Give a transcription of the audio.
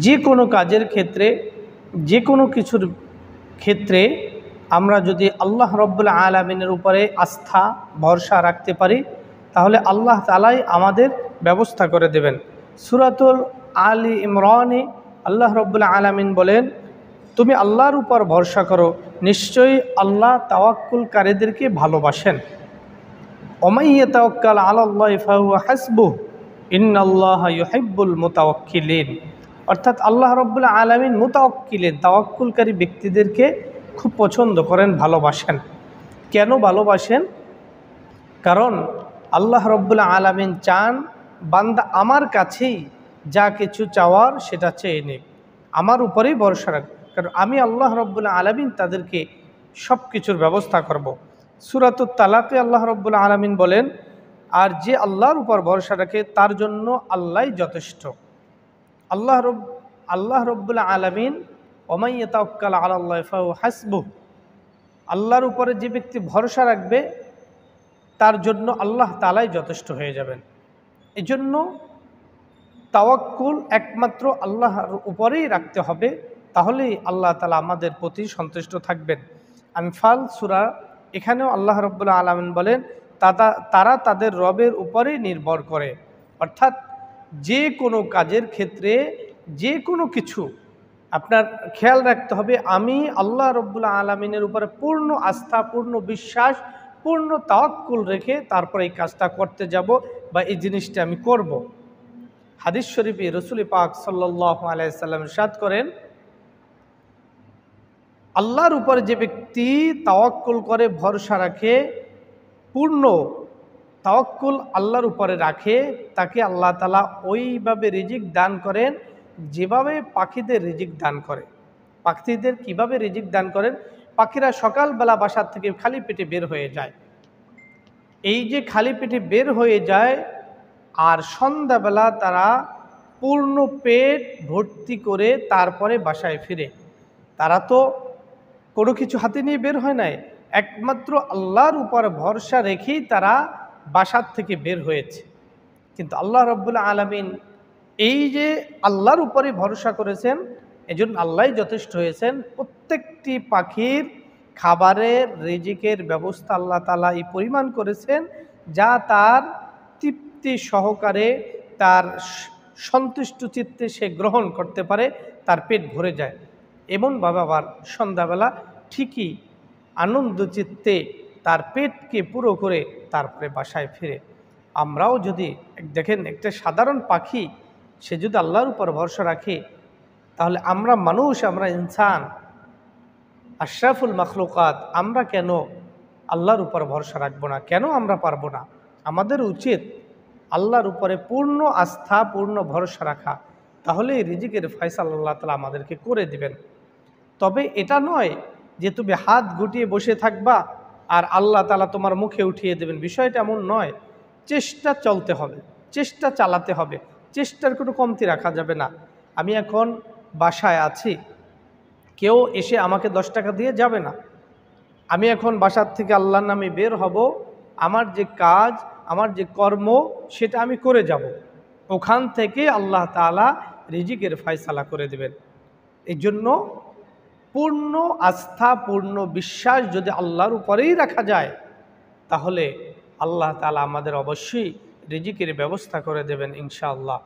যে কোনো কাজের ক্ষেত্রে, যে কোনো কিছুর ক্ষেত্রে আমরা যদি আল্লাহ রব্বুল আলামিনের উপরে আস্থা ভরসা রাখতে পারি, তাহলে আল্লাহ তাআলাই আমাদের ব্যবস্থা করে দেবেন। সূরাতুল আলী ইমরানে আল্লাহ রব্বুল আলামিন বলেন, তুমি আল্লাহর উপর ভরসা করো, নিশ্চয়ই আল্লাহ তাওয়াক্কুলকারীদেরকে ভালোবাসেন। ওমান ইয়াতাওয়াক্কাল আলাল্লাহি ফাহুয়া হাসবুহ ইন্নাল্লাহা ইউহিব্বুল মুতাওয়াক্কিলিন। অর্থাৎ আল্লাহ রব্বুল আলামিন মুতাওয়াক্কিলিন, তাওয়াক্কুলকারী ব্যক্তিদেরকে খুব পছন্দ করেন, ভালোবাসেন। কেন ভালোবাসেন? কারণ আল্লাহ রব্বুল আলামিন চান বান্দা আমার কাছেই যা কিছু চাওয়ার সেটা চেয়ে নেক, আমার উপরেই ভরসা রাখ, কারণ আমি আল্লাহ রব্বুল আলামিন তাদেরকে সব কিছুর ব্যবস্থা করব। সূরাতুত তালাকে আল্লাহ রব্বুল আলামিন বলেন, আর যে আল্লাহর উপর ভরসা রাখে তার জন্য আল্লাহই যথেষ্ট। আল্লাহ রব্বুল আলামিন ওমান ইয়াতাওয়াক্কাল আলাল্লাহি ফাহুয়া হাসবুহ, আল্লাহর উপরে যে ব্যক্তি ভরসা রাখবে তার জন্য আল্লাহ তাআলাই যথেষ্ট হয়ে যাবেন। এজন্য তাওয়াক্কুল একমাত্র আল্লাহর উপরেই রাখতে হবে, তাহলেই আল্লাহ তাআলা আমাদের প্রতি সন্তুষ্ট থাকবেন। আনফাল সূরা, এখানেও আল্লাহ রব্বুল আলামিন বলেন তারা তাদের রবের উপরেই নির্ভর করে। অর্থাৎ যে কোনো কাজের ক্ষেত্রে, যে কোনো কিছু আপনার খেয়াল রাখতে হবে, আমি আল্লাহ রব্বুল আলামিনের উপরে পূর্ণ আস্থা, পূর্ণ বিশ্বাস, পূর্ণ তাওয়াক্কুল রেখে তারপরে এই কাজটা করতে যাব বা এই জিনিসটা আমি করব। হাদিস শরীফে রাসূল পাক সাল্লাল্লাহু আলাইহি সাল্লাম ইরশাদ করেন, আল্লাহর উপরে যে ব্যক্তি তাওয়াক্কুল করে, ভরসা রাখে, পূর্ণ তাওয়াক্কুল আল্লাহর উপরে রাখে, তাকে আল্লাহ তাআলা ওইভাবে রিজিক দান করেন যেভাবে পাখিদের রিজিক দান করে। পাখিদের কিভাবে রিজিক দান করেন? পাখিরা সকালবেলা বাসার থেকে খালি পেটে বের হয়ে যায়, এই যে খালি পেটে বের হয়ে যায় আর সন্ধ্যাবেলা তারা পূর্ণ পেট ভর্তি করে তারপরে বাসায় ফিরে। তারা তো কোনো কিছু হাতে নিয়ে বের হয় নাই, একমাত্র আল্লাহর উপর ভরসা রেখেই তারা বাসার থেকে বের হয়েছে। কিন্তু আল্লাহ রব্বুল আলামিন এই যে আল্লাহর উপরে ভরসা করেছেন, এজন্য আল্লাহই যথেষ্ট হয়েছেন। প্রত্যেকটি পাখির খাবারের রিজিকের ব্যবস্থা আল্লাহ তাআলা এই পরিমাণ করেছেন যা তার তৃপ্তি সহকারে, তার সন্তুষ্ট চিত্তে সে গ্রহণ করতে পারে, তার পেট ভরে যায়। এমনভাবে আবার সন্ধ্যাবেলা ঠিকই আনন্দ চিত্তে তার পেটকে পুরো করে তারপরে বাসায় ফিরে। আমরাও যদি দেখেন, একটা সাধারণ পাখি সে যদি আল্লাহর উপর ভরসা রাখে, তাহলে আমরা মানুষ, আমরা ইনসান, আশরাফুল মাখলুকাত, আমরা কেন আল্লাহর উপর ভরসা রাখবো না? কেন আমরা পারবো না? আমাদের উচিত আল্লাহর উপরে পূর্ণ আস্থা, পূর্ণ ভরসা রাখা, তাহলে রিজিকের ফয়সালা আল্লাহ তাআলা আমাদেরকে করে দিবেন। তবে এটা নয় যে তুমি হাত গুটিয়ে বসে থাকবা আর আল্লাহ তাআলা তোমার মুখে উঠিয়ে দেবেন, বিষয়টা এমন নয়। চেষ্টা চলতে হবে, চেষ্টা চালাতে হবে, চেষ্টার কোনো কমতি রাখা যাবে না। আমি এখন বাসায় আছি, কেউ এসে আমাকে 10 টাকা দিয়ে যাবে না। আমি এখন বাসার থেকে আল্লাহর নামে বের হব, আমার যে কাজ, আমার যে কর্ম, সেটা আমি করে যাব। ওখান থেকে আল্লাহ তাআলা রিজিকের ফয়সালা করে দেবেন। এই জন্য পূর্ণ আস্থা, পূর্ণ বিশ্বাস যদি আল্লাহর উপরেই রাখা যায়, তাহলে আল্লাহ তাআলা আমাদের অবশ্যই রিজিকের ব্যবস্থা করে দেবেন ইনশাআল্লাহ।